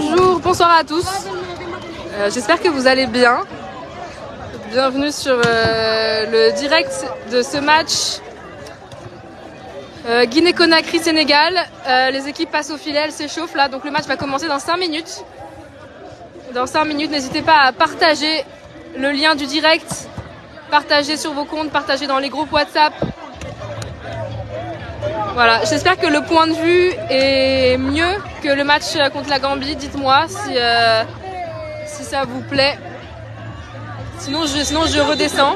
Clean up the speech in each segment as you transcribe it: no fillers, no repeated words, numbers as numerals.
Bonjour, bonsoir à tous. J'espère que vous allez bien. Bienvenue sur le direct de ce match Guinée-Conakry-Sénégal. Les équipes passent au filet, elles s'échauffent là. Donc le match va commencer dans 5 minutes. Dans 5 minutes, n'hésitez pas à partager le lien du direct. Partagez sur vos comptes, partagez dans les groupes WhatsApp. Voilà, j'espère que le point de vue est mieux que le match contre la Gambie. Dites-moi si ça vous plaît. Sinon je redescends.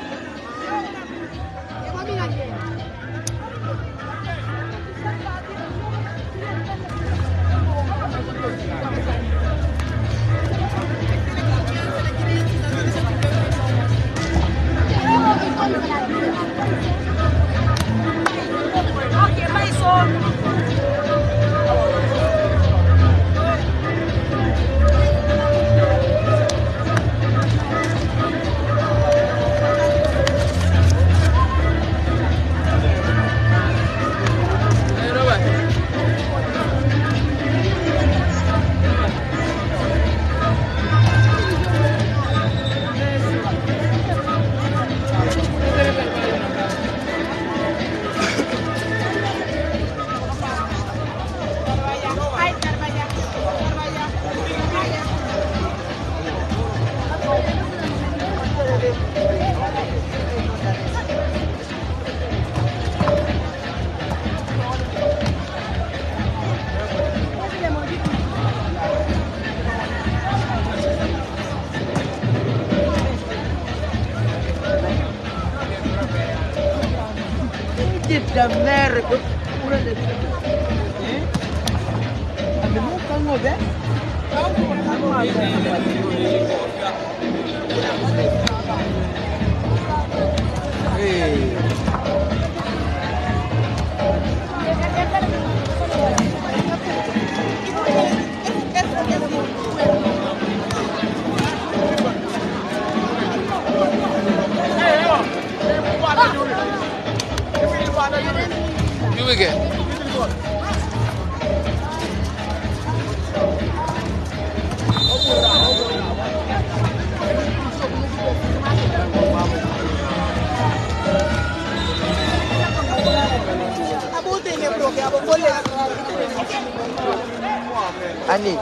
Ani,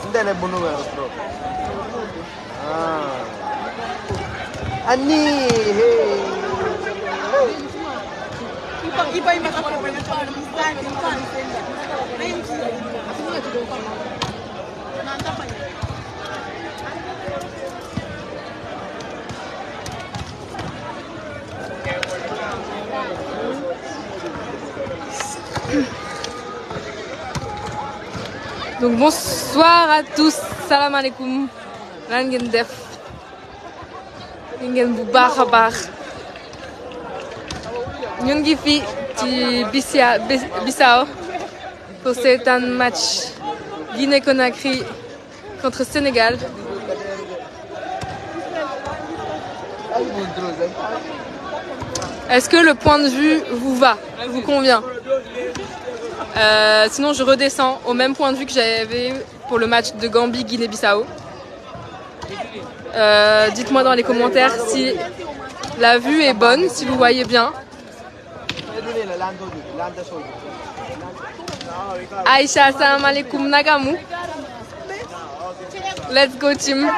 ndene bunu wero bro. Ani, hey. Ipa Donc bonsoir à tous, salam alaikum, lan ngeen def, ngeen bu baax a baax. Ñu ngi fi ci Bissau pour un match Guinée-Conakry contre Sénégal. Est-ce que le point de vue vous convient? Sinon je redescends au même point de vue que j'avais pour le match de Gambie-Guinée-Bissau. Dites-moi dans les commentaires si la vue est bonne, si vous voyez bien. Aïcha, salam alaikum, nagamu. Let's go team.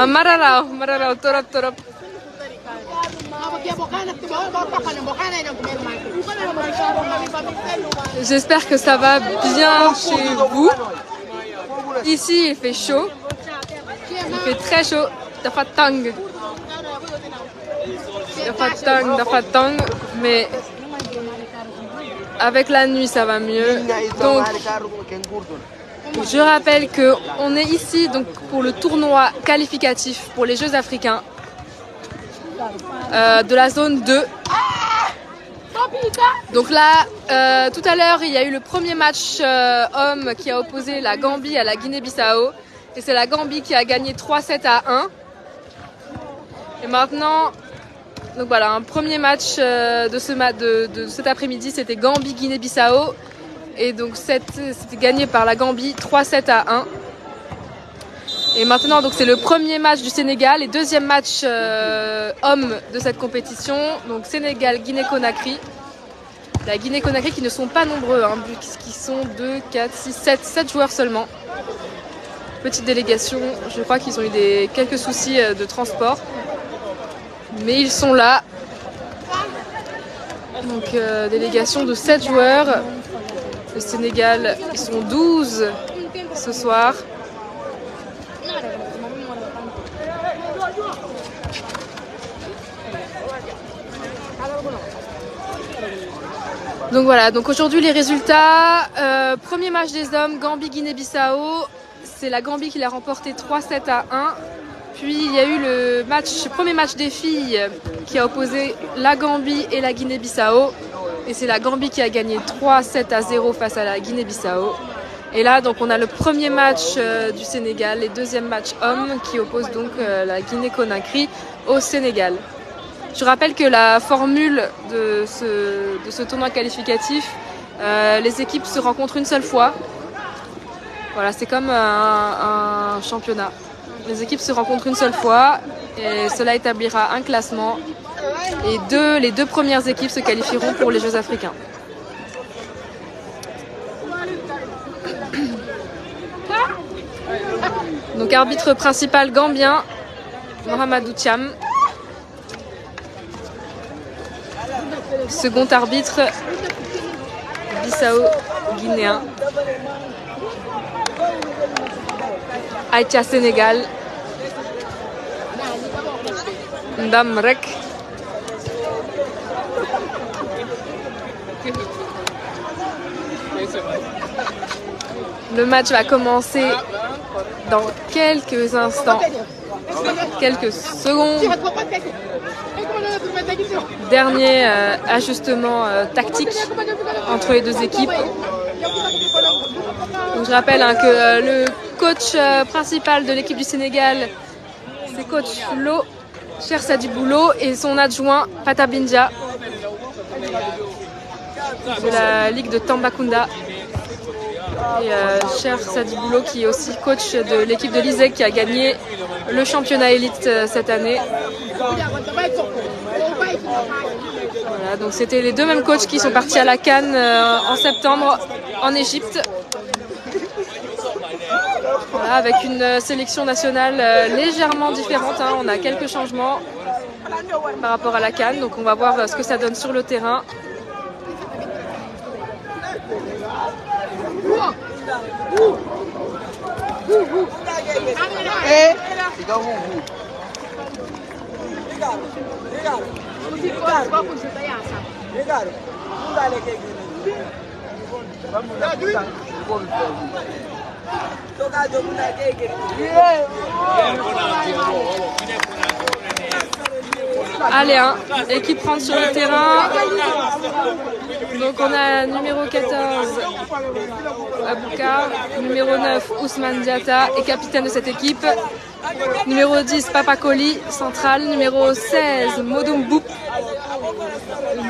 Mararao, torop. J'espère que ça va bien chez vous. Ici, il fait chaud. Il fait très chaud. Dafa tang. Mais avec la nuit, ça va mieux. Donc, je rappelle qu'on est ici donc, pour le tournoi qualificatif pour les Jeux africains de la zone 2. Donc là, tout à l'heure, il y a eu le premier match homme qui a opposé la Gambie à la Guinée-Bissau. Et c'est la Gambie qui a gagné 3-7 à 1. Et maintenant, donc voilà, un premier match de cet après-midi, c'était Gambie-Guinée-Bissau. Et donc c'était gagné par la Gambie 3-7 à 1. Et maintenant, donc c'est le premier match du Sénégal et deuxième match homme de cette compétition. Donc Sénégal-Guinée-Conakry. La Guinée-Conakry qui ne sont pas nombreux, hein, qui sont 2, 4, 6, 7 joueurs seulement. Petite délégation, je crois qu'ils ont eu quelques soucis de transport. Mais ils sont là. Donc délégation de 7 joueurs. Le Sénégal, ils sont 12 ce soir. Donc voilà, donc aujourd'hui les résultats. Premier match des hommes, Gambie-Guinée-Bissau. C'est la Gambie qui l'a remporté 3-7 à 1. Puis il y a eu le premier match des filles qui a opposé la Gambie et la Guinée-Bissau. Et c'est la Gambie qui a gagné 3-7 à 0 face à la Guinée-Bissau. Et là, donc, on a le premier match du Sénégal et deuxième match homme qui oppose donc la Guinée-Conakry au Sénégal. Je rappelle que la formule de ce tournoi qualificatif, les équipes se rencontrent une seule fois. Voilà, c'est comme un championnat. Les équipes se rencontrent une seule fois et cela établira un classement. Et les deux premières équipes se qualifieront pour les Jeux africains. Donc arbitre principal gambien, Mohamedou Thiam. Second arbitre, Bissau-Guinéen. Aïcha Sénégal. Ndamrek. Le match va commencer dans quelques instants, quelques secondes. Dernier ajustement tactique entre les deux équipes. Donc, je rappelle que le coach principal de l'équipe du Sénégal, c'est coach Lo, Cher Sadiboulo, et son adjoint Pata Bindja de la Ligue de Tambacounda. Et Cher Sadiboulo qui est aussi coach de l'équipe de l'ISEC qui a gagné le championnat élite cette année. Voilà, donc c'était les deux mêmes coachs qui sont partis à la CAN en septembre en Égypte. Voilà, avec une sélection nationale légèrement différente, hein. On a quelques changements par rapport à la CAN, donc on va voir ce que ça donne sur le terrain. Allez, hein, équipe rentre sur le terrain. Donc on a numéro 14 Aboukar, numéro 9 Ousmane Diatta et capitaine de cette équipe. Numéro 10 Papakoli, central. Numéro 16 Modoum Boub.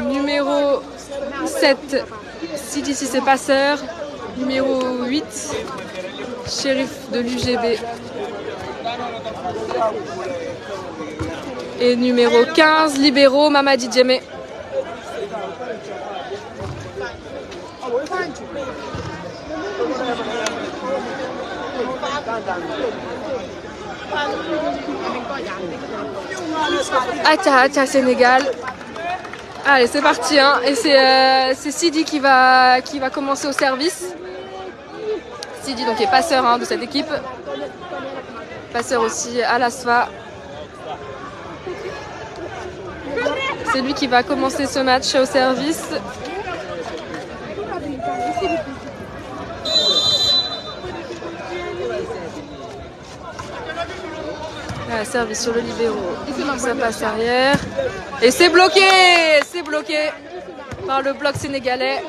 Numéro 7 Sidi Sissé passeur. Numéro 8 Shérif de l'UGB. Et numéro 15 libéraux Mamadi Djemé. Atta Sénégal. Allez, c'est parti, hein. Et c'est Sidi qui va commencer au service. Sidi donc est passeur, hein, de cette équipe. Passeur aussi à l'ASFA. C'est lui qui va commencer ce match au service. Service sur le libéro, ça passe arrière. Et c'est bloqué par le bloc sénégalais.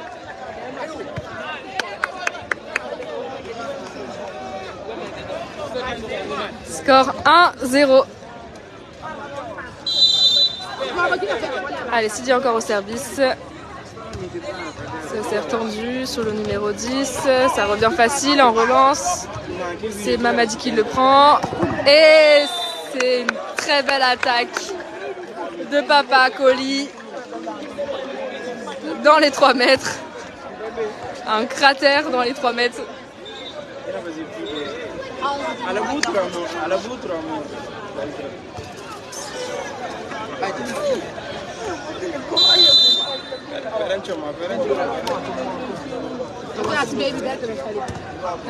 Score 1-0. Allez, Sidi encore au service. Ça s'est retendu sur le numéro 10. Ça revient facile en relance. C'est Mamadi qui le prend. Et c'est une très belle attaque de Papa Coly dans les 3 mètres. Un cratère dans les 3 mètres.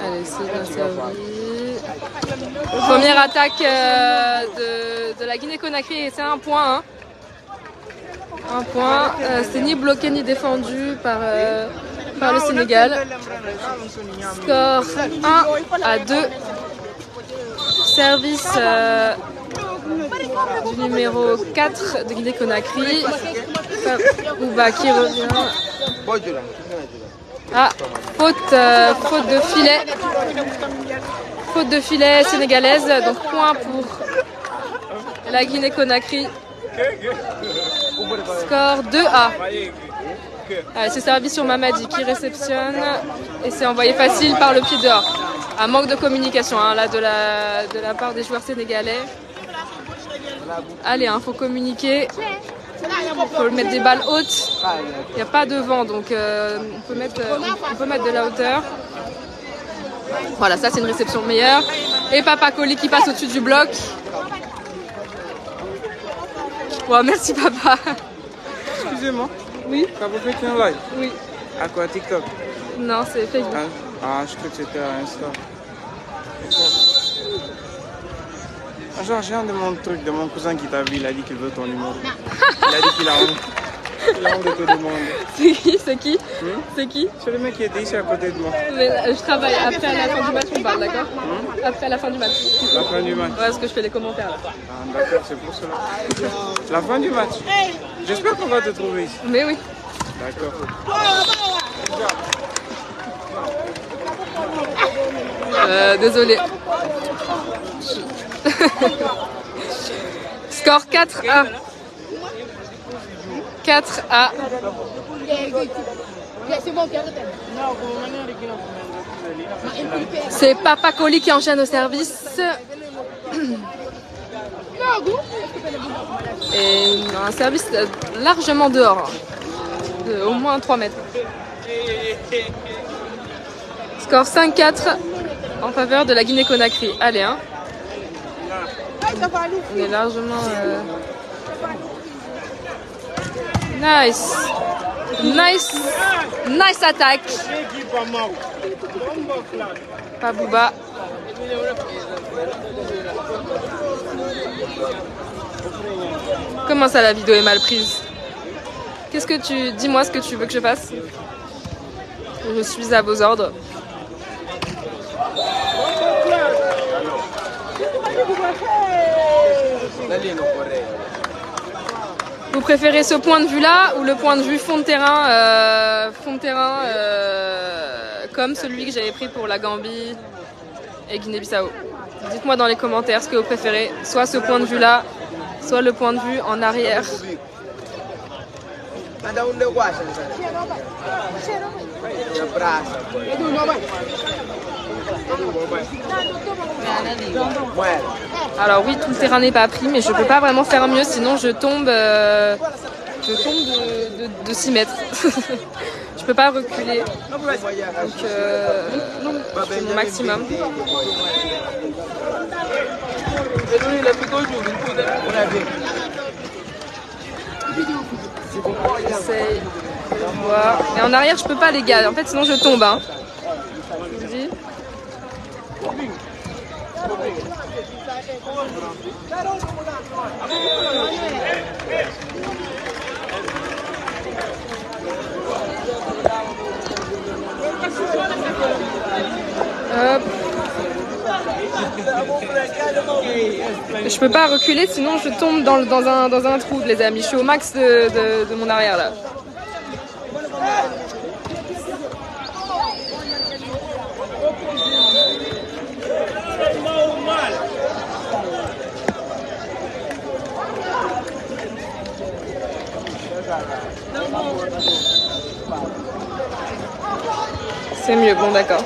Allez, c'est bien servi. Première attaque de la Guinée-Conakry et c'est un point. Hein. Un point. C'est ni bloqué ni défendu par le Sénégal. Score 1-2. Service du numéro 4 de Guinée-Conakry. Ouba qui revient. Ah, faute de filet. Faute de filet sénégalaise. Donc point pour la Guinée-Conakry. Score 2-A. C'est servi sur Mamadi qui réceptionne et c'est envoyé facile par le pied dehors. Un manque de communication hein, là de la part des joueurs sénégalais. Allez, faut communiquer. Il faut mettre des balles hautes. Il n'y a pas de vent donc on peut mettre de la hauteur. Voilà, ça c'est une réception meilleure. Et Papa Coly qui passe au-dessus du bloc. Wow, merci papa. Excusez-moi. Oui. T'as pas fait un live? Oui. À quoi, TikTok? Non, c'est Facebook. Ah, je crois que c'était à Insta. Ah, genre, j'ai un de mon truc, de mon cousin qui t'a vu, il a dit qu'il veut ton numéro. Il a dit qu'il a honte. Il a honte de te demander. C'est qui? C'est qui? C'est qui? C'est le mec qui était ici à côté de moi. Mais, je travaille après la fin du match, on parle, d'accord? Après la fin du match. La fin du match? Ouais, parce que je fais des commentaires là. Ah, d'accord, c'est pour cela. La fin du match? J'espère qu'on va te trouver ici. Mais oui. D'accord. Désolé. Score 4-1. 4-A. C'est Papa Coly qui enchaîne au service. Et un service largement dehors. De au moins 3 mètres. Score 5-4 en faveur de la Guinée-Conakry. Allez, hein. On est largement... Nice. Nice. Nice attaque. Pas Bouba. Comment ça, la vidéo est mal prise? Qu'est-ce que tu... Dis-moi ce que tu veux que je fasse. Je suis à vos ordres. Vous préférez ce point de vue là ou le point de vue fond de terrain, comme celui que j'avais pris pour la Gambie et Guinée-Bissau? Dites-moi dans les commentaires ce que vous préférez, soit ce point de vue là, soit le point de vue en arrière. Alors oui, tout le terrain n'est pas pris, mais je peux pas vraiment faire mieux, sinon je tombe de 6 mètres. Je peux pas reculer. Donc je fais mon maximum. J'essaye de voir. Et en arrière, je peux pas les gars. En fait, sinon je tombe. Hein. Je vous dis. Hop. Je peux pas reculer, sinon je tombe dans un trou, les amis. Je suis au max de mon arrière là. C'est mieux, bon d'accord.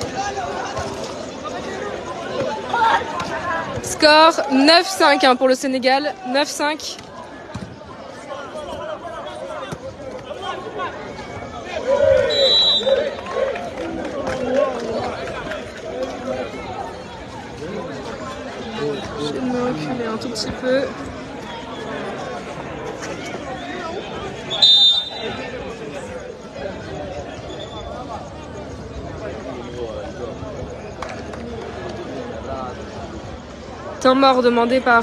Score 9-5 hein, pour le Sénégal. 9-5. Je vais me reculer un tout petit peu. Temps mort demandé par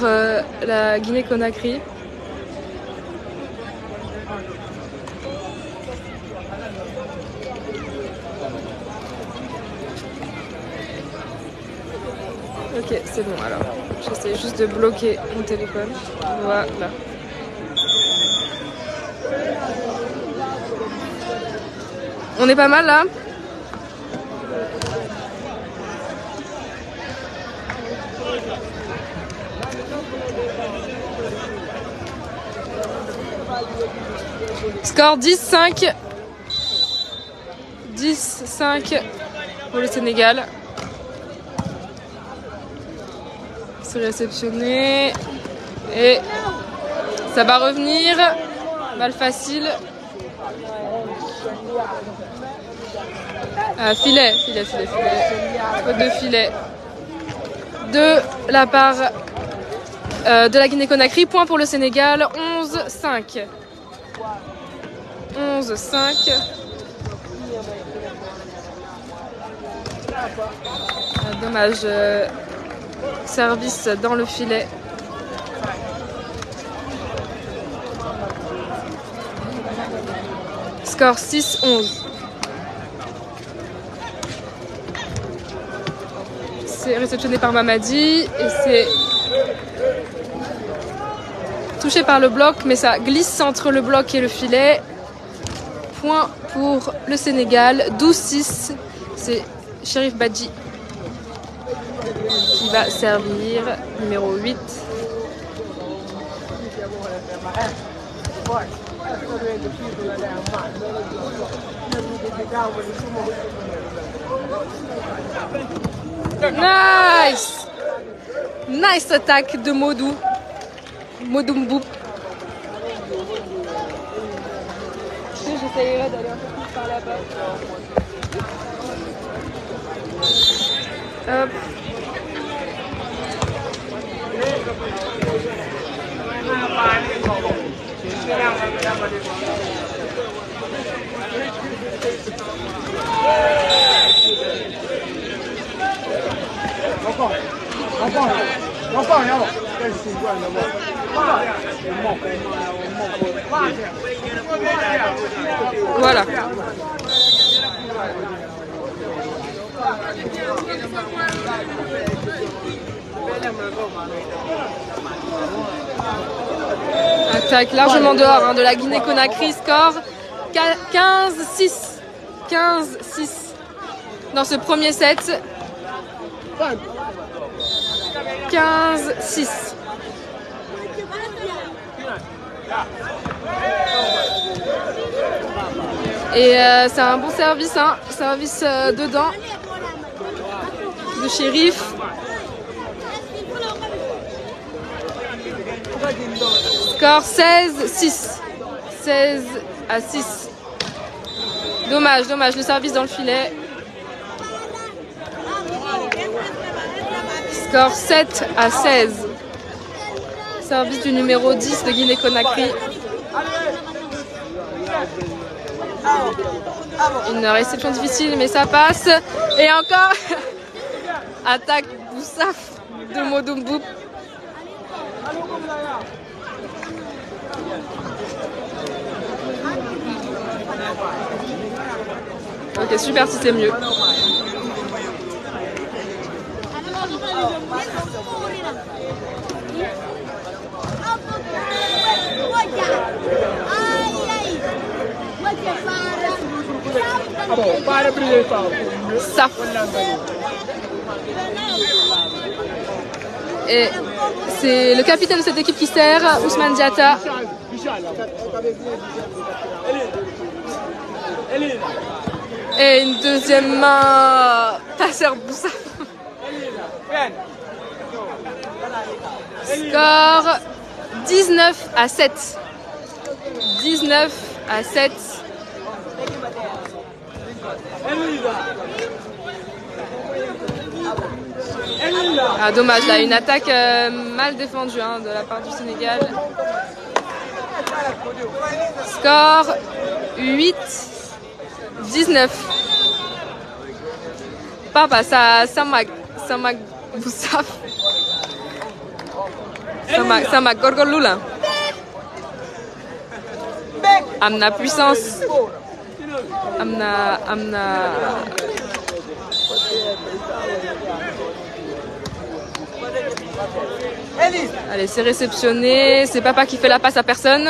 la Guinée-Conakry. Ok, c'est bon alors. J'essaie juste de bloquer mon téléphone. Voilà. On est pas mal là? Score 10-5. 10-5 pour le Sénégal. C'est réceptionné. Et ça va revenir. Balle facile. Ah, filet. Faute de filet. De la part de la Guinée-Conakry. Point pour le Sénégal. 11-5. 11-5. Dommage. Service dans le filet. Score 6-11. C'est réceptionné par Mamadi et c'est touché par le bloc, mais ça glisse entre le bloc et le filet. Point pour le Sénégal. 12-6. C'est Chérif Badji qui va servir. Numéro 8. Nice! Nice attaque de Modou. Modumbu. J'essayerai d'aller un peu plus par là-bas. Hop. Voilà. Attaque largement dehors hein, de la Guinée-Conakry. Score 15-6. 15-6 dans ce premier set. 15-6. Et c'est un bon service, hein. Service dedans de Chérif. Score 16-6. 16-6. Dommage, le service dans le filet. Score 7-16. Service du numéro 10 de Guinée-Conakry. Une réception difficile, mais ça passe. Et encore, attaque Boussaf de Modumbu. Ok, super si c'est mieux. Ça. Et c'est le capitaine de cette équipe qui sert, Ousmane Diatta. Et une deuxième main, Tasser Boussa. Score 19 à 7. 19 à 7. Ah, dommage, là, une attaque mal défendue hein, de la part du Sénégal. Score 8, 19. Papa, ça m'a boussaf. Ça m'a gorgolula. Amna puissance. Amna. Allez, c'est réceptionné. C'est Papa qui fait la passe à personne.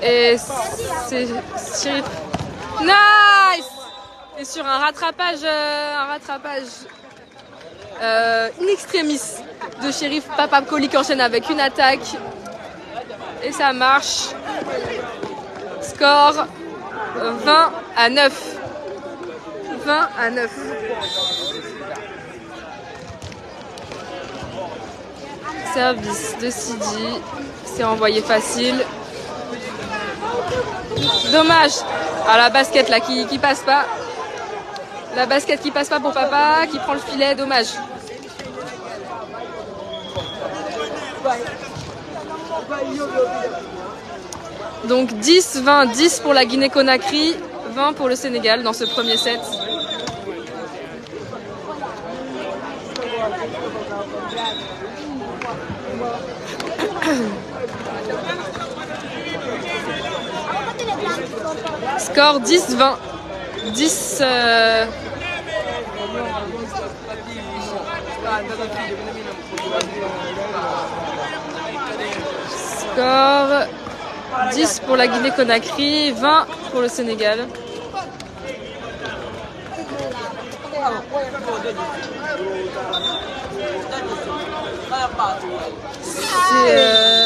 Et c'est Chérif. Nice! Et sur un rattrapage in extremis de Chérif, Papa Koli qui enchaîne avec une attaque. Et ça marche. Score 20 à 9. 20 à 9. Service de Sidi. C'est envoyé facile. Dommage. Ah, la basket là qui passe pas. La basket qui passe pas pour Papa, qui prend le filet, dommage. Donc 10, 20, 10 pour la Guinée-Conakry, 20 pour le Sénégal dans ce premier set. Score 10-20. 10... Score 10 pour la Guinée-Conakry, 20 pour le Sénégal. C'est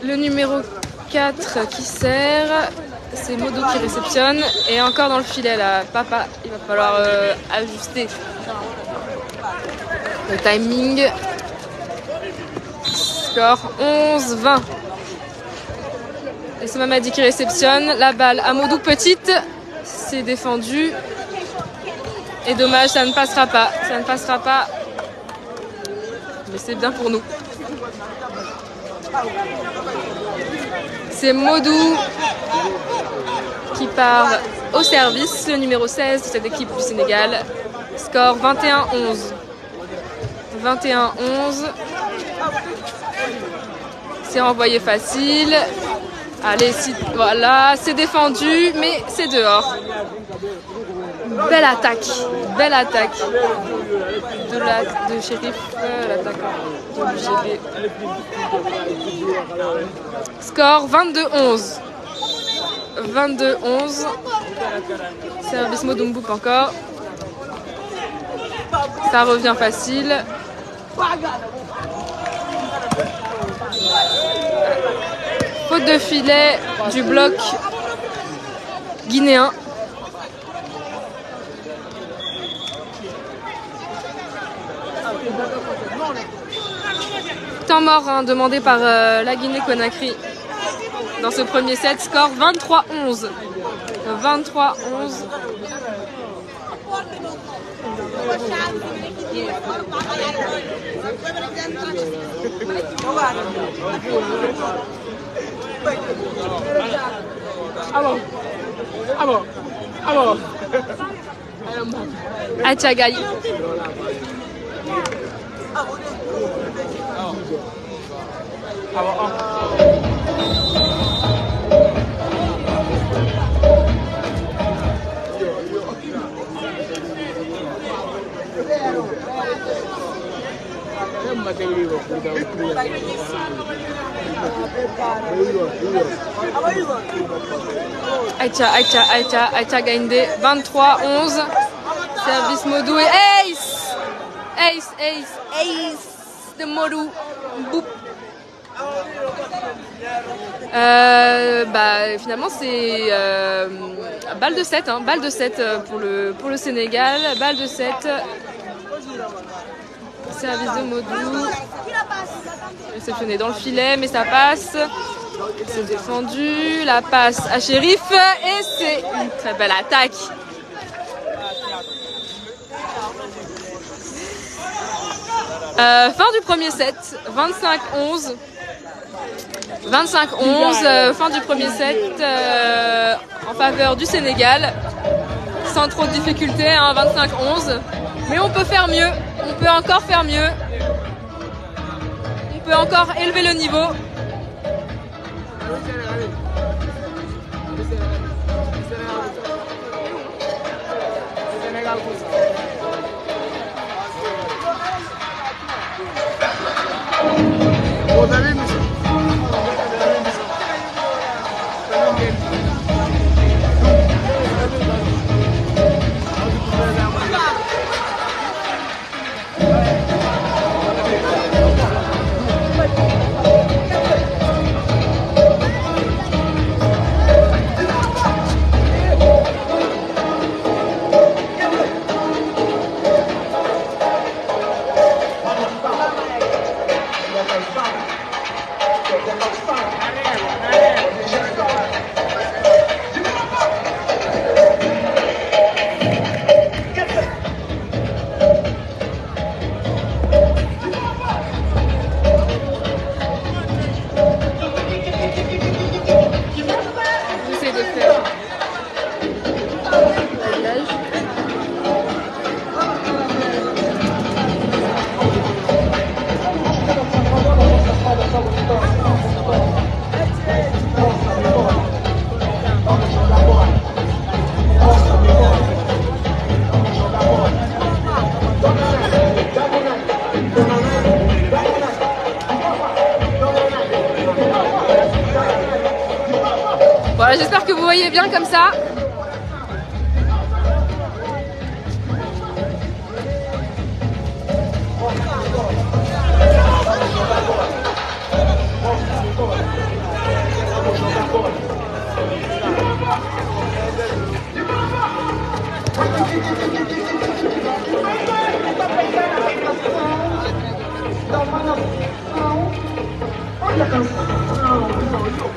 le numéro 4 qui sert. C'est Modo qui réceptionne. Et encore dans le filet là, Papa, il va falloir ajuster le timing. Score 11-20. Et c'est Mamadi qui réceptionne. La balle à Modou petite. C'est défendu. Et dommage, ça ne passera pas. Ça ne passera pas. Mais c'est bien pour nous. C'est Modou qui part au service, le numéro 16 de cette équipe du Sénégal. Score 21-11. 21-11. C'est envoyé facile. Allez, voilà, c'est défendu, mais c'est dehors. Belle attaque de Chérif, l'attaquant de l'UGB. Score 22-11. 22-11. Service Modumbouk encore. Ça revient facile. Faute de filet du bloc guinéen. Temps mort hein, demandé par la Guinée-Conakry dans ce premier set. Score 23-11. 23-11. Achagaï. Aïcha Gaïndé, 23-11. Service Modou et ace! Ace de Modou. Boop. Finalement c'est balle de 7 pour le Sénégal, balle de 7 Service de Modou. Réceptionné dans le filet, mais ça passe. C'est défendu. La passe à Shérif. Et c'est une très belle attaque. Fin du premier set. 25-11. 25-11. Fin du premier set en faveur du Sénégal. Sans trop de difficultés, hein, 25-11. Mais on peut faire mieux. On peut encore faire mieux. On peut encore élever le niveau. Voilà, j'espère que vous voyez bien comme ça.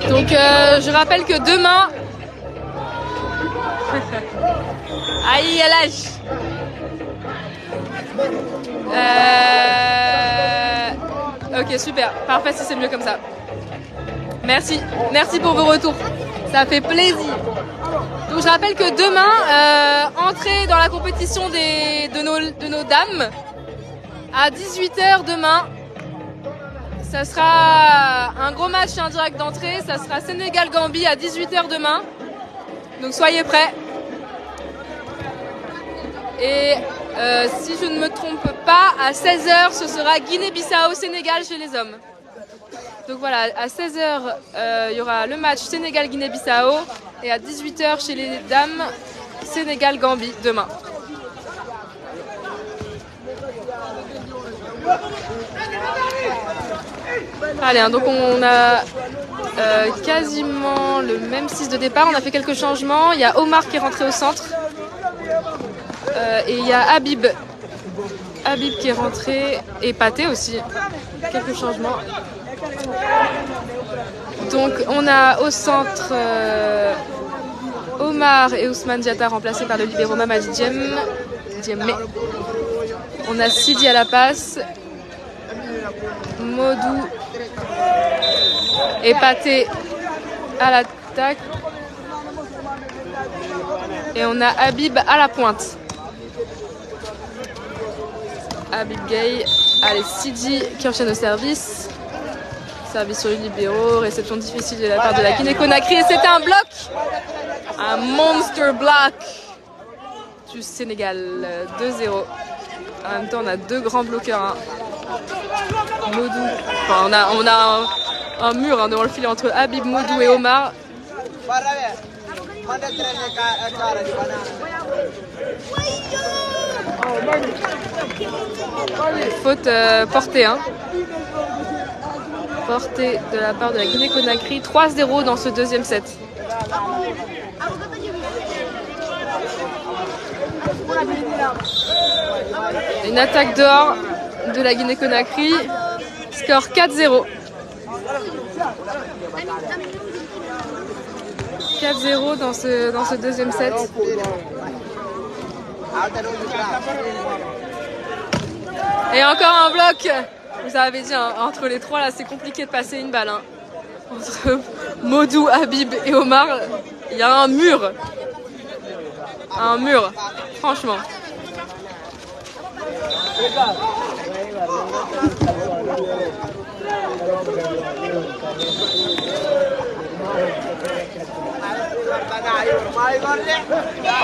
Donc je rappelle que demain... Aïe, elle lâche. Ok, super. Parfait, si c'est mieux comme ça. Merci. Merci pour vos retours. Ça fait plaisir. Donc je rappelle que demain, entrée dans la compétition de nos dames, à 18h demain, ça sera un gros match en direct d'entrée. Ça sera Sénégal-Gambie à 18h demain. Donc soyez prêts. Et si je ne me trompe pas, à 16h, ce sera Guinée-Bissau-Sénégal chez les hommes. Donc voilà, à 16h, il y aura le match Sénégal-Guinée-Bissau. Et à 18h chez les dames, Sénégal-Gambie demain. Allez, hein, donc on a quasiment le même 6 de départ. On a fait quelques changements. Il y a Omar qui est rentré au centre. Et il y a Habib. Habib qui est rentré. Et Pathé aussi. Quelques changements. Donc on a au centre Omar et Ousmane Diatta remplacés par le libéro Mamadi Djemmé. On a Sidi à la passe. Modou et Pathé à l'attaque. Et on a Habib à la pointe. Habib Gay. Allez, Sidi qui enchaîne au service. Service sur le libéro. Réception difficile de la part de la Guinée-Conakry. Et c'est un bloc. Un monster block du Sénégal. 2-0. En même temps, on a deux grands bloqueurs. Hein. Modou. Enfin, on a un mur hein, devant le filet entre Habib, Modou et Omar. Faute portée. Hein. Portée de la part de la Guinée-Conakry. 3-0 dans ce deuxième set. Une attaque dehors de la Guinée-Conakry. Score 4-0. 4-0 dans ce deuxième set. Et encore un bloc. Vous avez dit, hein, entre les trois, là, c'est compliqué de passer une balle. Hein. Entre Modou, Habib et Omar, il y a un mur. Un mur, franchement.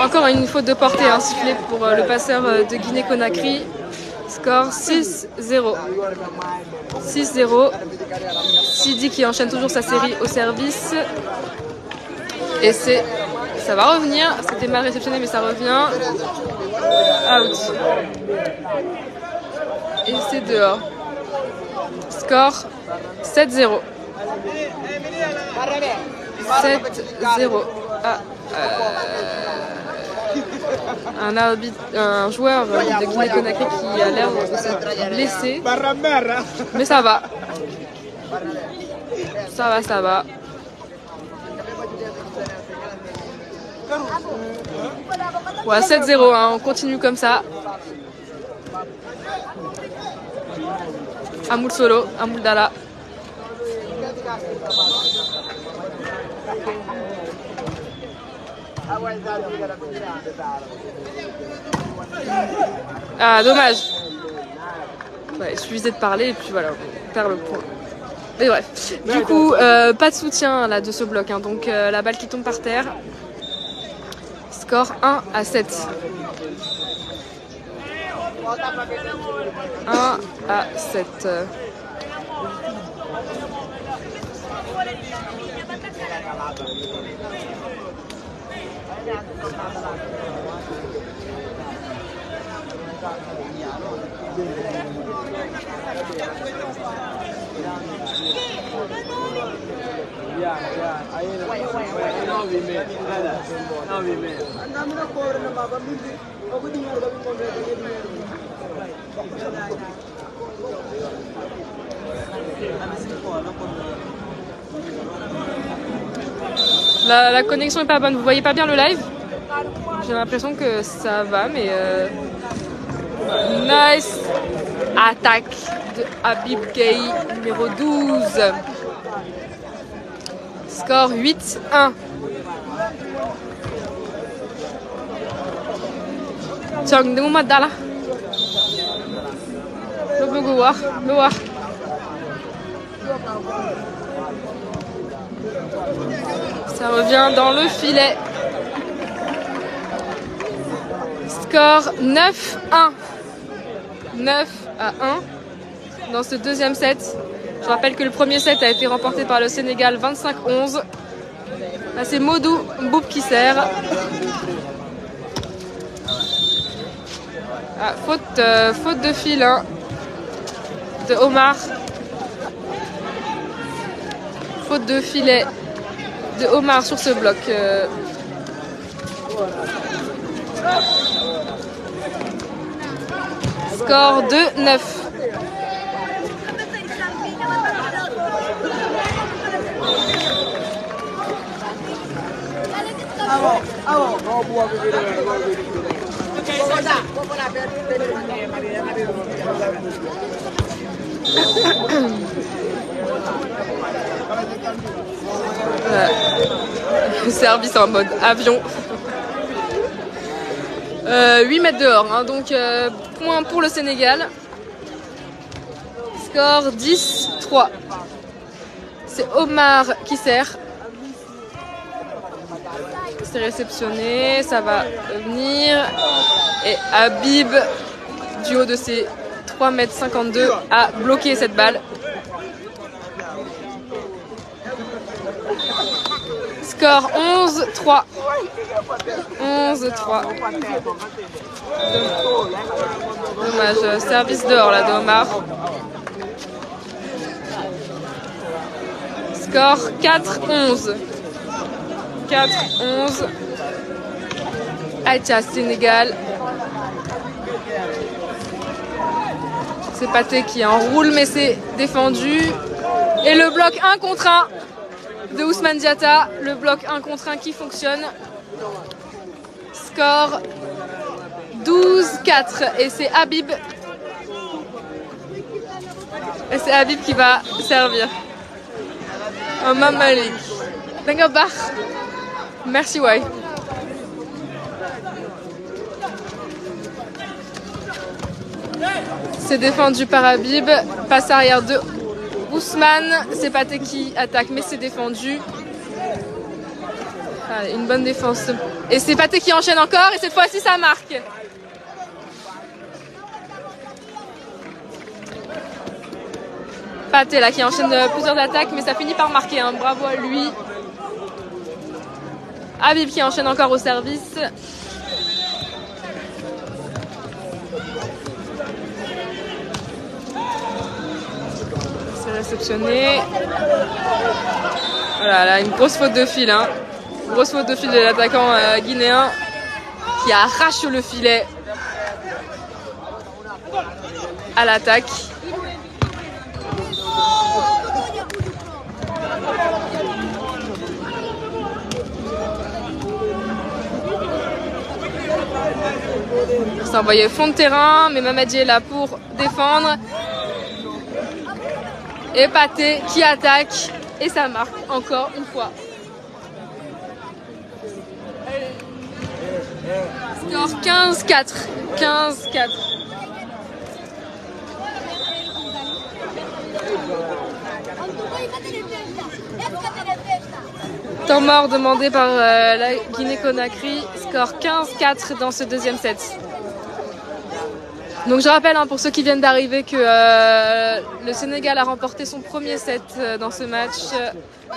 Encore une faute de portée, un sifflet pour le passeur de Guinée-Conakry. Score 6-0. 6-0. Sidi qui enchaîne toujours sa série au service. Et ça va revenir. C'était mal réceptionné, mais ça revient. Out. Et c'est dehors. Score 7-0. 7-0. Ah, un joueur de Guinée-Conakry qui a l'air de se blesser. Mais ça va. Ça va. Ouais, 7-0, hein, on continue comme ça. Amoul Solo, Amoul Dala. Ah, dommage. Ouais, il suffisait de parler et puis voilà, on perd le point. Mais bref. Du coup, pas de soutien là de ce bloc. Hein, donc la balle qui tombe par terre. Score 1-7. 1-7. La connexion est pas bonne, vous voyez pas bien le live? J'ai l'impression que ça va, mais nice attaque de Habib Kay, numéro 12. Score 8-1. Chong de Moumad Dala. Le war. Ça revient dans le filet. Score 9-1. 9-1 dans ce deuxième set. Je rappelle que le premier set a été remporté par le Sénégal 25-11. Là, c'est Modou Mboub qui sert. Ah, faute de fil hein, de Omar. Faute de filet de Omar sur ce bloc. Score 2-9. Service en mode avion. 8 mètres dehors, hein, donc point pour le Sénégal. Score 10-3. C'est Omar qui sert. C'est réceptionné, ça va venir. Et Habib, du haut de ses 3,52 m, a bloqué cette balle. Score 11-3. 11-3. Dommage, service dehors là de Omar. Score 4-11. 4-11. Aïcha, Sénégal. C'est Pathé qui enroule, mais c'est défendu. Et le bloc 1 contre 1 de Ousmane Diatta. Le bloc 1 contre 1 qui fonctionne. Score 12-4. Et c'est Habib. Et c'est Habib qui va servir. Un Mamalik. Dengabach. Merci, ouais. C'est défendu par Habib. Passe arrière de Ousmane. C'est Pathé qui attaque, mais c'est défendu. Allez, une bonne défense. Et c'est Pathé qui enchaîne encore. Et cette fois-ci, ça marque. Pathé là qui enchaîne plusieurs attaques, mais ça finit par marquer. Hein. Bravo à lui. Habib qui enchaîne encore au service. C'est réceptionné. Voilà, là, une grosse faute de fil. Hein. Grosse faute de fil de l'attaquant guinéen qui arrache le filet à l'attaque. C'est envoyé fond de terrain, mais Mamadi est là pour défendre. Et Pathé qui attaque. Et ça marque encore une fois. Score 15-4. 15-4. Temps mort demandé par la Guinée-Conakry. Score 15-4 dans ce deuxième set. Donc je rappelle pour ceux qui viennent d'arriver que le Sénégal a remporté son premier set dans ce match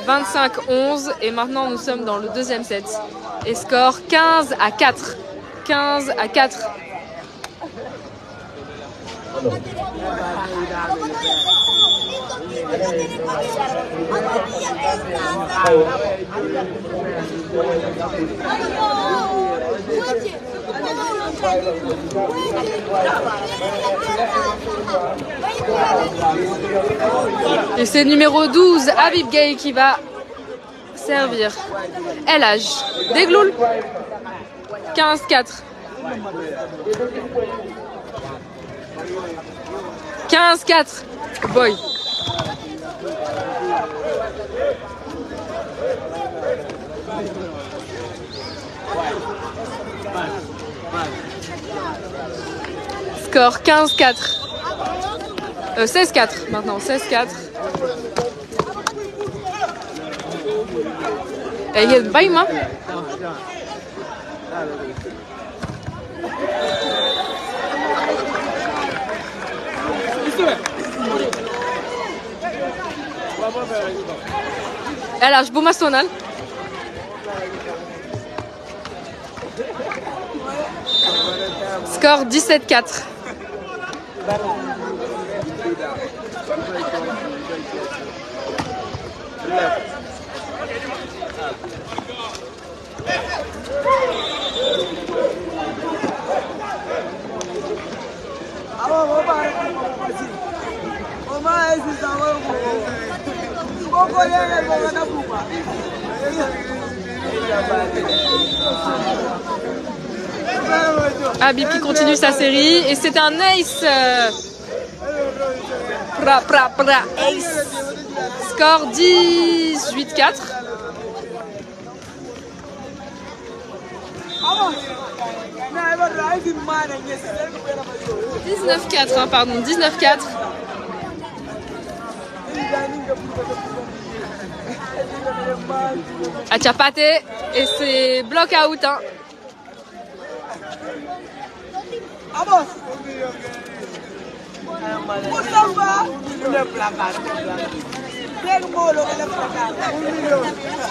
25-11 et maintenant nous sommes dans le deuxième set. Et score 15-4. 15-4. Et c'est numéro 12, Habib Gaye qui va servir. El Hadj Degloul. 15-4. 15-4. Boy. Score 15-4. 16-4 maintenant, 16-4. Et il y a le Baïma. El Hadj Bouma Sonal. Score 17-4. Habib qui continue sa série et c'est un ace. Ace. Score 18-4. 19-4, pardon, 19-4. Atia Pathé et c'est block out. Hein.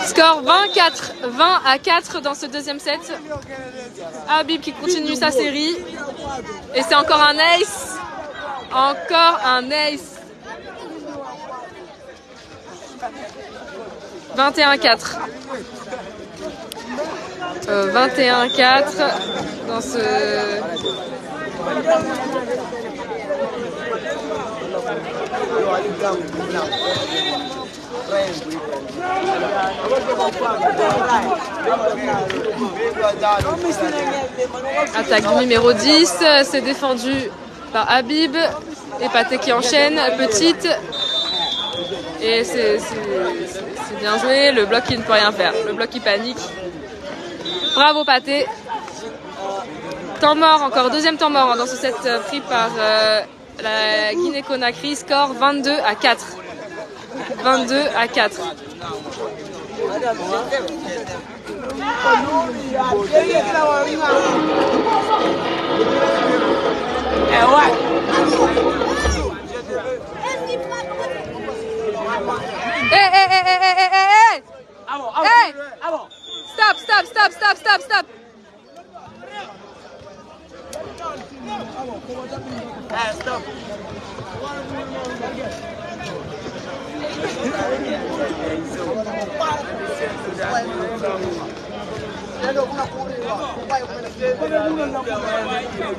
Score 24, 20-4 dans ce deuxième set. Habib qui continue sa série. Et c'est encore un ace. Encore un ace. 21-4. 21-4 dans ce... Attaque du numéro 10, c'est défendu par Habib. Et Pathé qui enchaîne, petite. Et c'est bien joué, le bloc qui ne peut rien faire, le bloc qui panique. Bravo Pathé. Temps mort, encore deuxième temps mort dans ce set pris par la Guinée-Conakry, score 22-4. 22-4. Hey! Stop! Stop.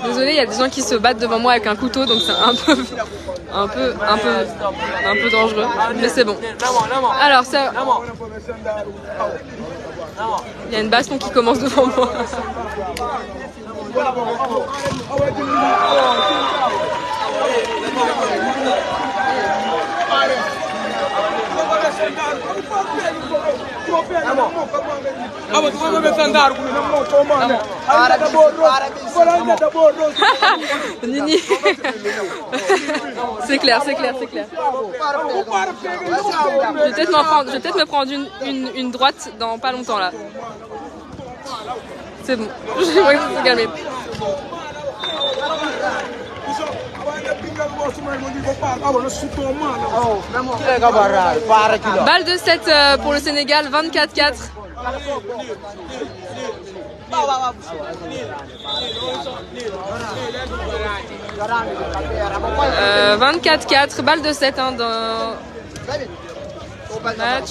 Désolé, il y a des gens qui se battent devant moi avec un couteau, donc c'est un peu dangereux, mais c'est bon. Alors ça, il y a une baston qui commence devant moi. Nini. C'est clair. Je vais peut-être me prendre une droite dans pas longtemps là. C'est bon. Je vais me calmer. Balle de 7 pour le Sénégal, 24-4. 24-4, balle de 7 dans le match.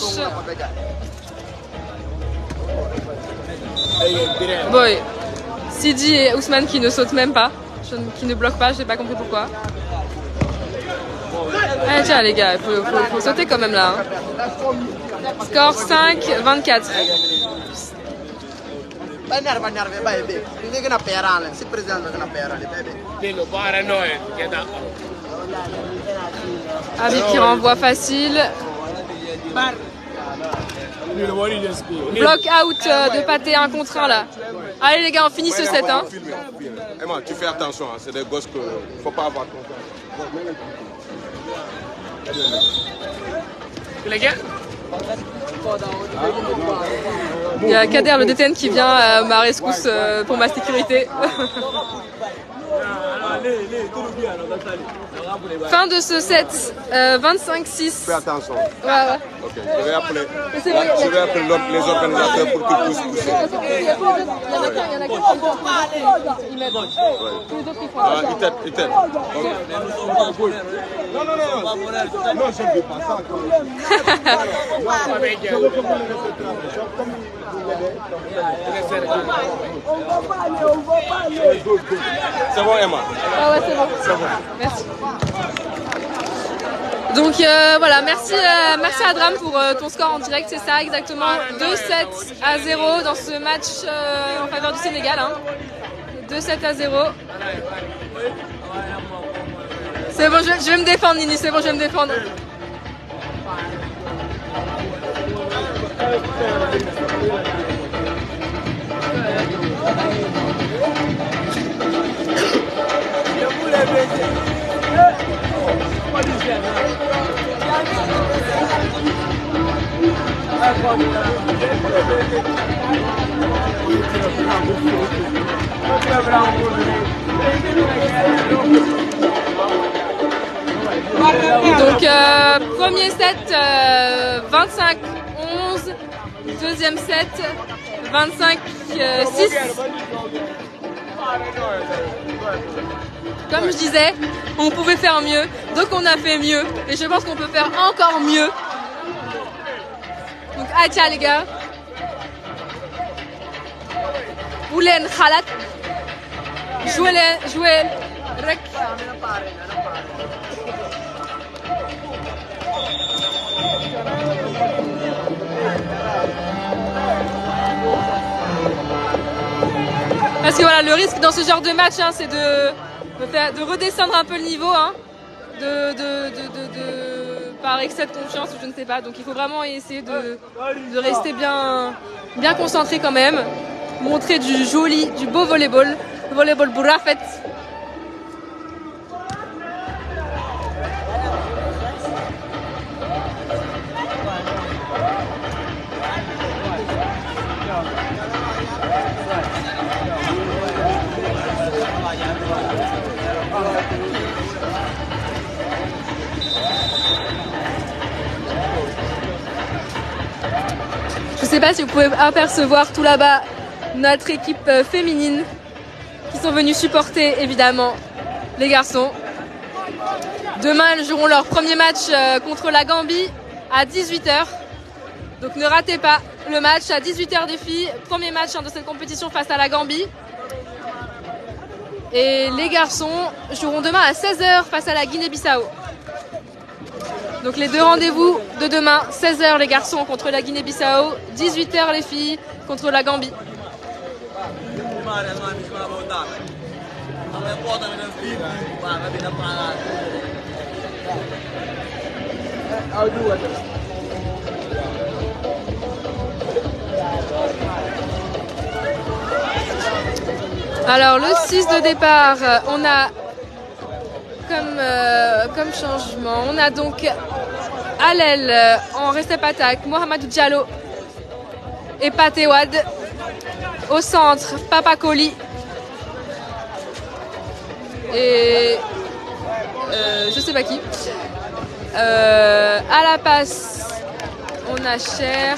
Boy, Sidi et Ousmane qui ne sautent même pas, qui ne bloquent pas, je n'ai pas compris pourquoi. Allez, tiens les gars, il faut sauter quand même là. Hein. Score 5-24. Habib qui renvoie facile. Block out de Pathé 1 contre 1 là. Allez les gars, on finit ce set. Hein. Emma, tu fais attention, hein. C'est des gosses que faut pas avoir confiance. Les gars? Il y a Kader le DTN qui vient à ma rescousse pour ma sécurité. Fin de ce set, 25-6. Fais attention. Ouais. Ok, je vais appeler les organisateurs pour qu'ils puissent pousser. Il y en a qui ils mettent. Tous les autres qui font. Ils t'aident. Non, je ne dis pas ça. C'est bon, Emma. Ah ouais, c'est bon. Merci. Donc voilà, merci Adram pour ton score en direct, c'est ça exactement 2-7-0 dans ce match en faveur du Sénégal. Hein. 2-7-0. C'est bon, je vais me défendre Nini, c'est bon, je vais me défendre. Donc premier set 25-11, deuxième set 25-6. Comme je disais, on pouvait faire mieux, donc on a fait mieux et je pense qu'on peut faire encore mieux. Donc tiens les gars. Oulen Khalat. Jouez rek. Parce que voilà, le risque dans ce genre de match, hein, c'est de redescendre un peu le niveau, hein, par excès de confiance ou je ne sais pas. Donc il faut vraiment essayer de rester bien concentré quand même. Montrer du beau volleyball. Volleyball Bourafet. Je ne sais pas si vous pouvez apercevoir tout là-bas notre équipe féminine qui sont venues supporter évidemment les garçons. Demain, elles joueront leur premier match contre la Gambie à 18 h. Donc ne ratez pas le match à 18 h des filles. Premier match de cette compétition face à la Gambie. Et les garçons joueront demain à 16 h face à la Guinée-Bissau. Donc les deux rendez-vous de demain, 16 h les garçons contre la Guinée-Bissau, 18 h les filles contre la Gambie. Alors le 6 de départ, on a comme changement, on a donc à l'aile en récep attaque Mohamedou Diallo et Pathé Wade. Au centre, Papa Koli. Et je sais pas qui. À la passe, on a Cher.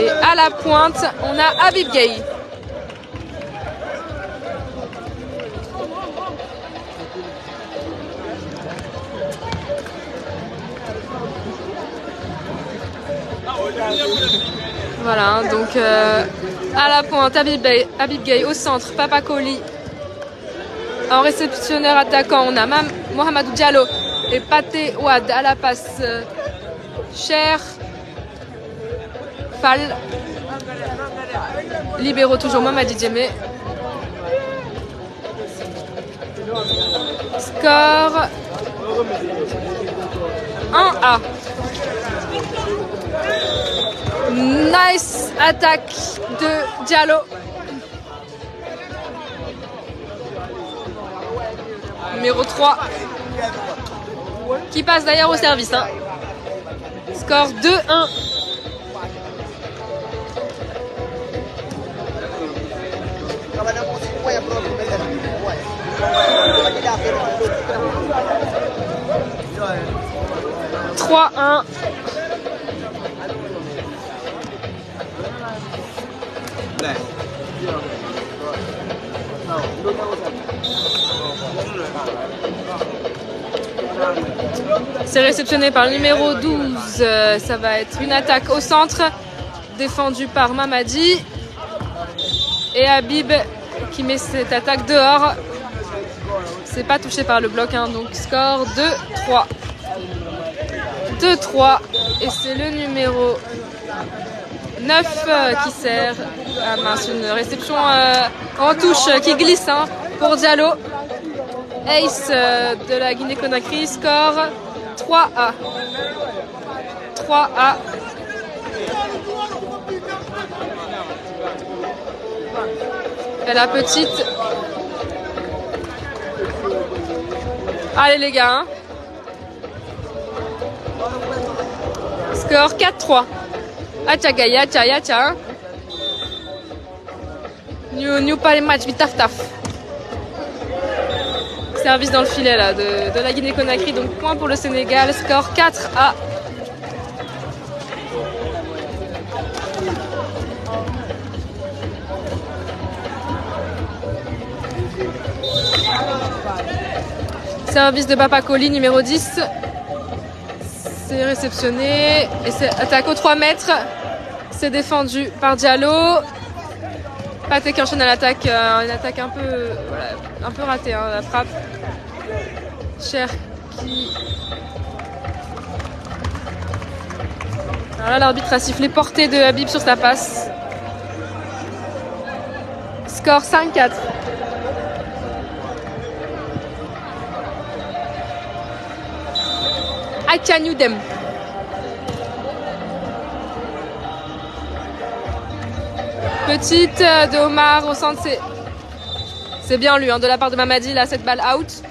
Et à la pointe, on a Habib Gueye. Voilà, donc à la pointe, Habib Gueye, au centre, Papa Koli. En réceptionneur attaquant, on a Mohamedou Diallo et Pathé Wade. À la passe, Cher, Fall. Libéraux toujours Mamadi Djemé. Score 1-A. Nice attaque de Diallo. Numéro 3. Qui passe d'ailleurs au service. Hein. Score 2-1. « 3-1. C'est réceptionné par le numéro 12. Ça va être une attaque au centre, défendue par Mamadi. Et Habib qui met cette attaque dehors. C'est pas touché par le bloc, hein, donc score 2-3. 2-3. Et c'est le numéro 9 qui sert. Ah mince, une réception en touche qui glisse hein, pour Diallo. Ace de la Guinée-Conakry, score 3-A. 3-A. Et la petite. Allez les gars. Hein. Score 4-3. Acha Gaïa, Acha. New pas les matchs, taf taf. Service dans le filet là de la Guinée-Conakry, donc point pour le Sénégal, score 4-A. Service de Papa Koli, numéro 10. C'est réceptionné et c'est attaque aux 3 mètres. C'est défendu par Diallo. Pathé qui enchaîne à l'attaque, une attaque un peu voilà, un peu raté hein, la frappe. Cher qui... Alors là l'arbitre a sifflé portée de Habib sur sa passe. Score 5-4. Achanudem. Petite de Omar au centre, c'est bien lui hein, de la part de Mamadi, là cette balle out.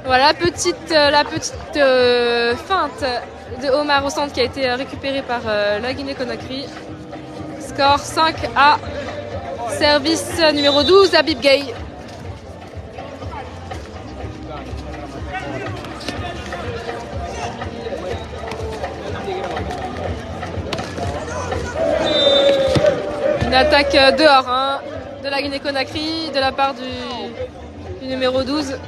Voilà la petite feinte de Omar au centre qui a été récupérée par la Guinée-Conakry. Score 5-1. Service numéro 12, Habib Gueye. Une attaque dehors hein, de la Guinée-Conakry de la part du numéro 12.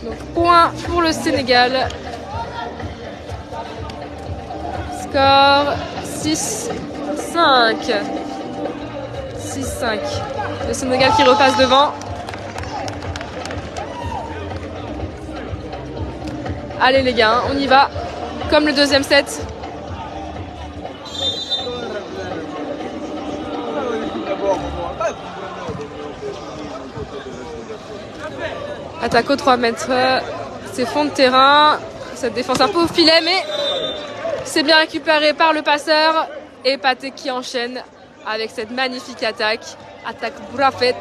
Donc point pour le Sénégal. Score 6-5. 6-5. Le Sénégal qui repasse devant. Allez les gars, on y va. Comme le deuxième set. Attaque aux 3 mètres, c'est fond de terrain, cette défense un peu au filet, mais c'est bien récupéré par le passeur et Pathé qui enchaîne avec cette magnifique attaque. Attaque Bourafet,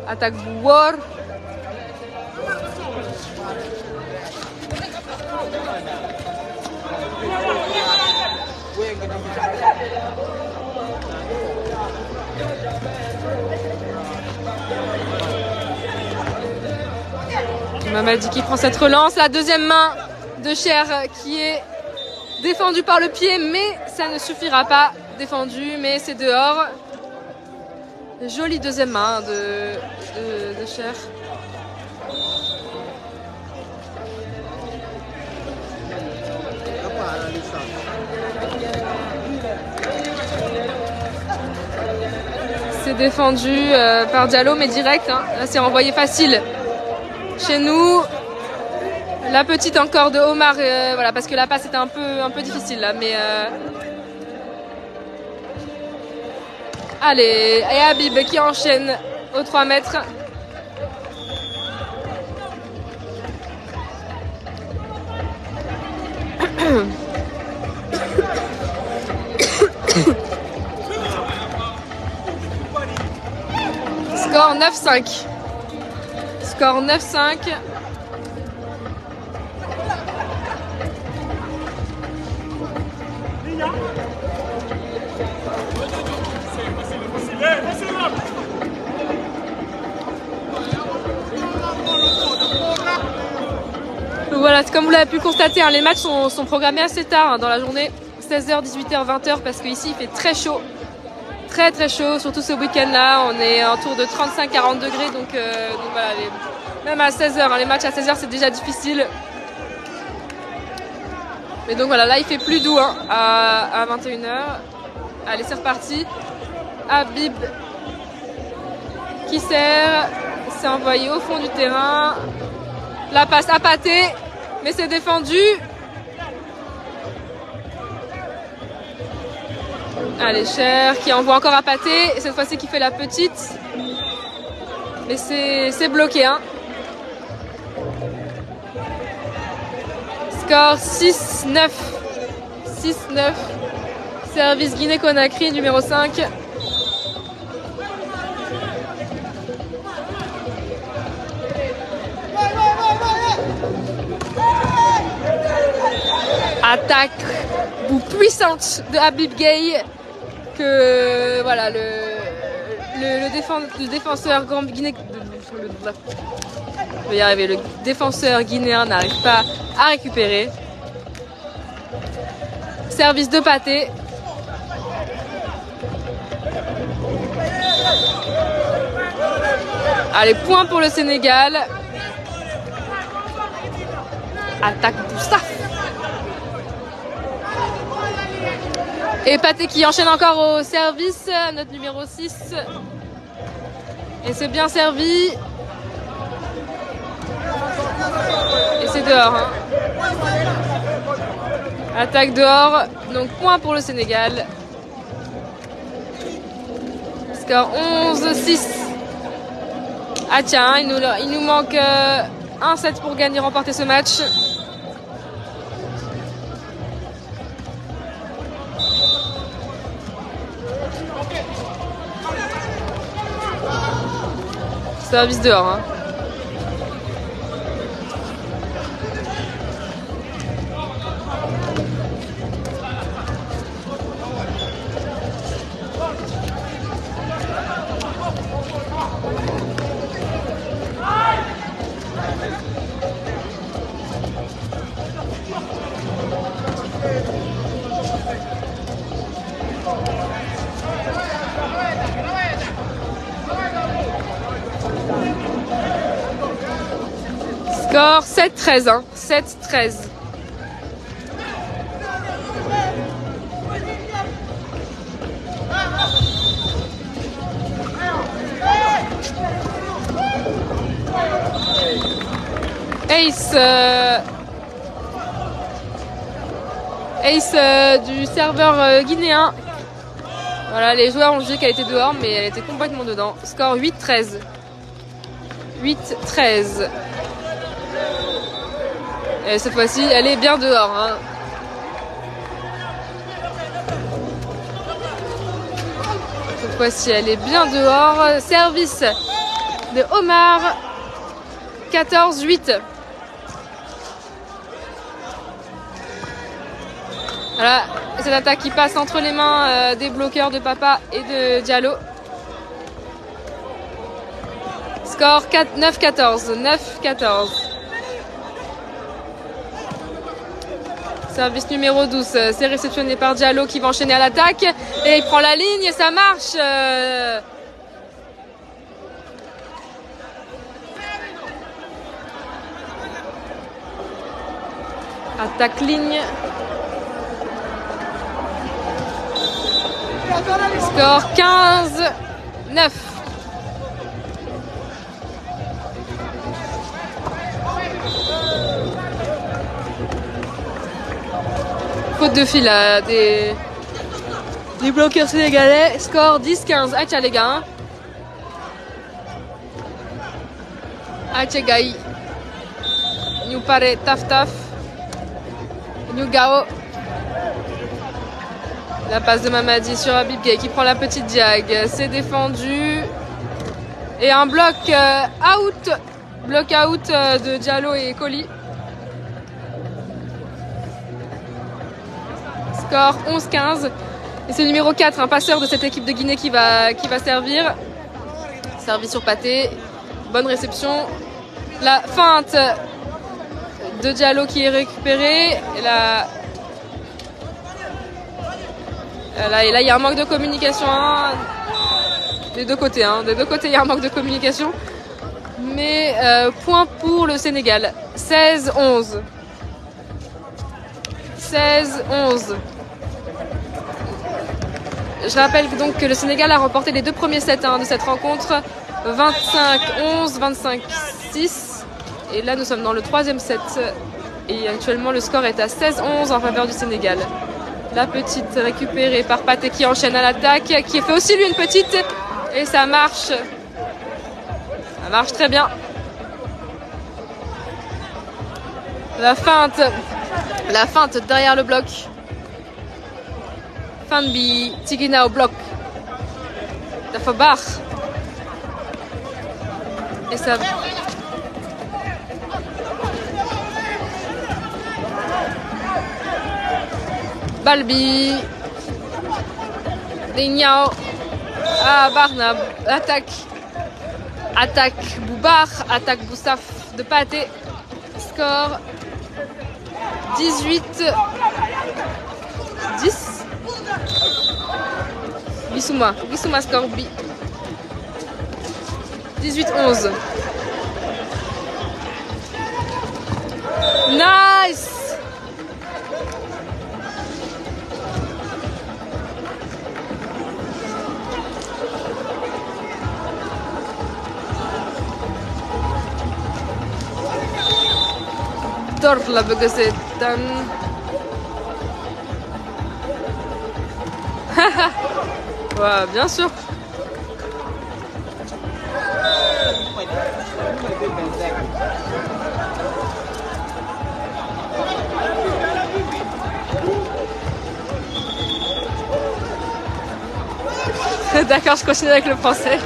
attaque Bouor. Mamadi qui prend cette relance, la deuxième main de Cher qui est défendue par le pied, mais ça ne suffira pas. Défendu, mais c'est dehors. Jolie deuxième main de Cher. C'est défendu par Diallo, mais direct. Hein. Là, c'est renvoyé facile. Chez nous, la petite encore de Omar, voilà, parce que la passe était un peu difficile là, mais allez, et Habib qui enchaîne aux 3 mètres. Score 9-5. Score 9-5. Voilà, comme vous l'avez pu constater, hein, les matchs sont programmés assez tard hein, dans la journée, 16h, 18h, 20h, parce qu'ici il fait très chaud. Très très chaud, surtout ce week-end-là, on est autour de 35-40 degrés, donc voilà, même à 16h, hein, les matchs à 16h c'est déjà difficile. Mais donc voilà, là il fait plus doux hein, à 21h. Allez, c'est reparti. Habib qui sert, c'est envoyé au fond du terrain. La passe à Pathé, mais c'est défendu. Allez, Cher qui envoie encore à Pathé, et cette fois-ci qui fait la petite. Mais c'est bloqué. Hein. Score 6-9. 6-9. Service Guinée-Conakry, numéro 5. Attaque puissante de Habib Gueye. Que voilà, le défenseur guinéen, je vais y arriver, le défenseur guinéen n'arrive pas à récupérer. Service de Pathé. Allez, point pour le Sénégal. Attaque Boussaf. Et Pathé qui enchaîne encore au service, notre numéro 6. Et c'est bien servi. Et c'est dehors. Hein. Attaque dehors. Donc point pour le Sénégal. Score 11-6. Ah tiens, il nous manque un set pour gagner, remporter ce match. Service dehors. Hein. Score 7-13. Hein. 7-13. Ace du serveur guinéen. Voilà, les joueurs ont jugé qu'elle était dehors, mais elle était complètement dedans. Score 8-13. 8-13. Et cette fois-ci, elle est bien dehors. Hein. Cette fois-ci, elle est bien dehors. Service de Omar. 14-8. Voilà, cette attaque qui passe entre les mains des bloqueurs de Papa et de Diallo. Score 9-14. 9-14. Service numéro 12, c'est réceptionné par Diallo qui va enchaîner à l'attaque. Et il prend la ligne et ça marche. Attaque ligne. Score 15-9. Faute de fil des bloqueurs sénégalais. Score 10-15. Ah tiens les gars. Ah tiens Gaï. Nous paraît taf. Nous Gao. La passe de Mamadi sur Habib Gueye qui prend la petite diag. C'est défendu. Et un bloc out. Bloc out de Diallo et Coly. Score 11-15. Et c'est le numéro 4, un passeur de cette équipe de Guinée qui va servir. Servi sur Pathé. Bonne réception. La feinte de Diallo qui est récupérée. Et là, il y a un manque de communication. Hein. Des deux côtés. Hein. Des deux côtés, il y a un manque de communication. Mais point pour le Sénégal. 16-11. 16-11. Je rappelle donc que le Sénégal a remporté les deux premiers sets de cette rencontre. 25-11, 25-6. Et là, nous sommes dans le troisième set. Et actuellement, le score est à 16-11 en faveur du Sénégal. La petite récupérée par Pathé qui enchaîne à l'attaque. Qui fait aussi lui une petite. Et ça marche. Ça marche très bien. La feinte derrière le bloc. Fanbi, Tigina au bloc. Dafabar. Et ça. Balbi. Dignao. Ah, Barnab. Attaque. Attaque Boubar. Attaque Boussaf de Pathé. Score 18-10. Bissouma score 18-11. Nice. Dorf la begesetan. Ouais, bien sûr. D'accord, je continue avec le français.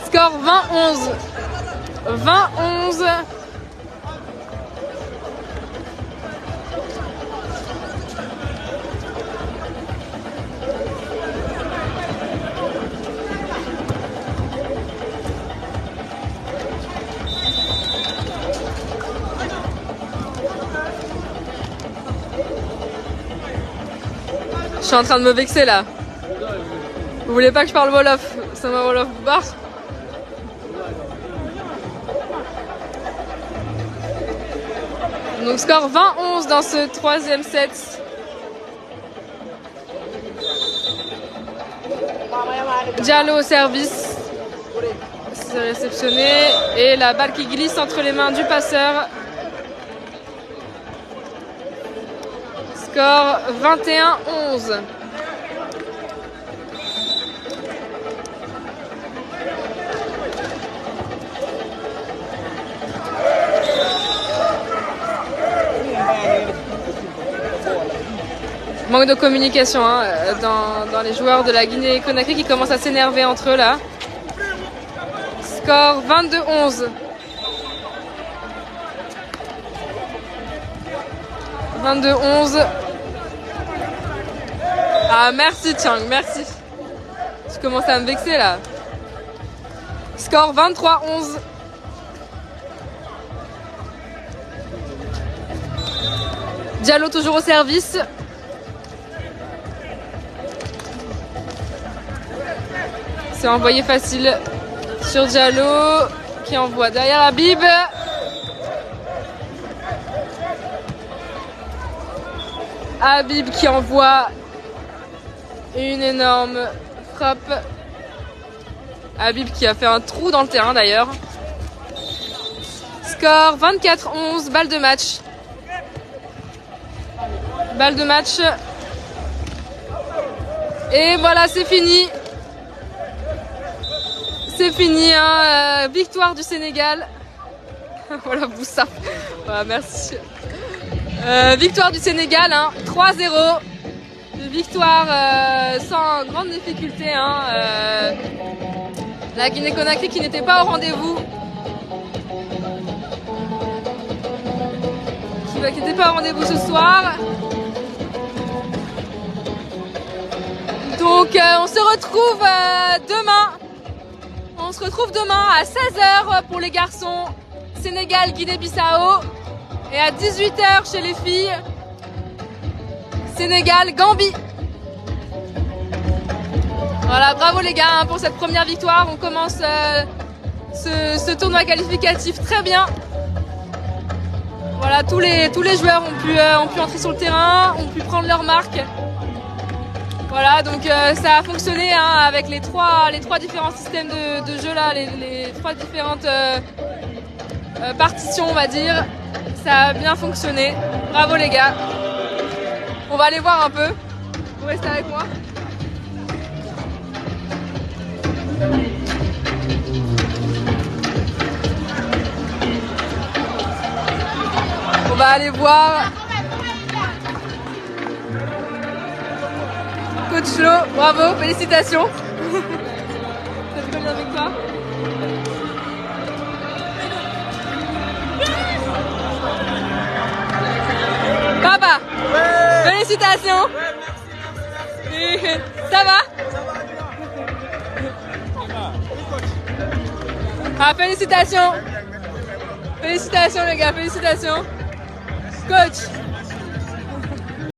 Score 20-11. 20-11. Je suis en train de me vexer là. Vous voulez pas que je parle Wolof? Ça m'a Wolof bar. Donc score 20-11 dans ce troisième set. Diallo au service. C'est réceptionné. Et la balle qui glisse entre les mains du passeur. Score 21-11. Manque de communication hein, dans les joueurs de la Guinée-Conakry qui commencent à s'énerver entre eux là. Score 22-11. 22-11. Ah merci Chang, merci. Je commence à me vexer là. Score 23-11. Diallo toujours au service. C'est envoyé facile sur Diallo qui envoie derrière Habib. Habib qui envoie une énorme frappe. Habib qui a fait un trou dans le terrain d'ailleurs. Score 24-11, balle de match. Balle de match. Et voilà, c'est fini. C'est fini, hein. Victoire du Sénégal. Voilà, Boussa. Voilà, merci. Victoire du Sénégal, hein, 3-0. Victoire sans grande difficulté. Hein, la Guinée-Conakry qui n'était pas au rendez-vous. Qui n'était pas au rendez-vous ce soir. Donc on se retrouve demain. On se retrouve demain à 16h pour les garçons. Sénégal, Guinée-Bissau. Et à 18h chez les filles, Sénégal, Gambie. Voilà, bravo les gars hein, pour cette première victoire. On commence ce tournoi qualificatif très bien. Voilà, tous les joueurs ont pu entrer sur le terrain, ont pu prendre leur marque. Voilà, donc ça a fonctionné hein, avec les trois différents systèmes de jeu là, les trois différentes partitions on va dire. Ça a bien fonctionné. Bravo les gars. On va aller voir un peu. Vous restez avec moi. On va aller voir. Coach Flo, bravo, félicitations. Ça fait combien de victoires ? Papa, ouais. Félicitations. Ouais, merci. Ça va? Ah, félicitations. Félicitations les gars, félicitations. Coach.